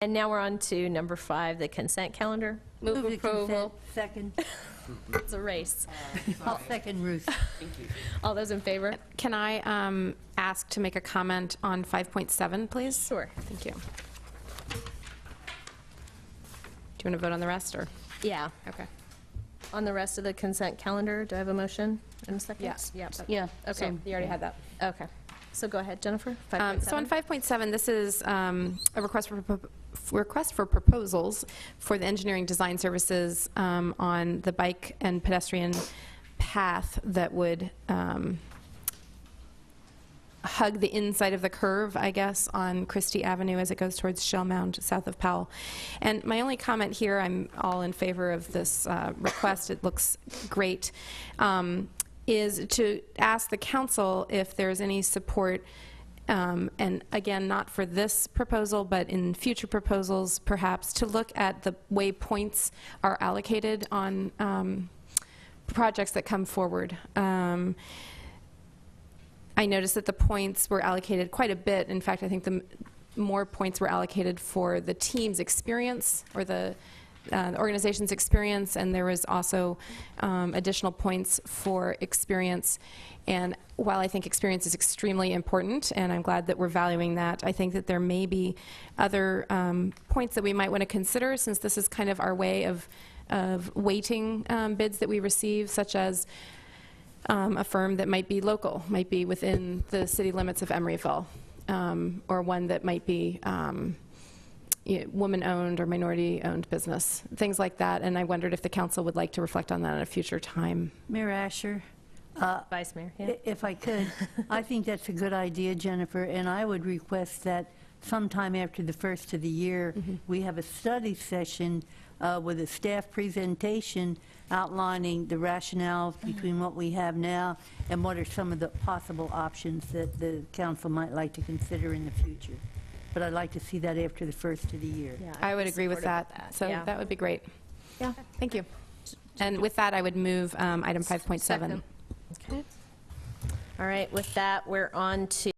And now we're on to number 5, the consent calendar. Move approval. Second. It's a race. I'll second Ruth. All those in favor? Can I ask to make a comment on 5.7, please? Sure. Thank you. Do you want to vote on the rest, or? Yeah. Okay. On the rest of the consent calendar, do I have a motion in a second? Yes. Yep. Yeah. Okay. You already had that. Okay. So go ahead, Jennifer. 5.7. So on 5.7, this is a request for proposals for the engineering design services on the bike and pedestrian path that would hug the inside of the curve, I guess, on Christie Avenue as it goes towards Shell Mound south of Powell. And my only comment here, I'm all in favor of this request. It looks great. Is to ask the council if there's any support, and again, not for this proposal, but in future proposals, perhaps, to look at the way points are allocated on projects that come forward. I noticed that the points were allocated quite a bit. In fact, I think the more points were allocated for the team's experience, or the organization's experience, and there was also additional points for experience. And while I think experience is extremely important, and I'm glad that we're valuing that, I think that there may be other points that we might want to consider, since this is kind of our way of weighting bids that we receive, such as a firm that might be local, might be within the city limits of Emeryville, or one that might be woman-owned or minority-owned business, things like that. And I wondered if the council would like to reflect on that at a future time. Mayor Asher, Vice Mayor, yeah. if I could, I think that's a good idea, Jennifer, and I would request that sometime after the first of the year, we have a study session with a staff presentation outlining the rationale between what we have now and what are some of the possible options that the council might like to consider in the future. But I'd like to see that after the first of the year. Yeah, I would agree with supportive that. of So yeah. that would be great. Yeah. Thank you. And with that, I would move item 5.7. Okay. All right, with that, we're on to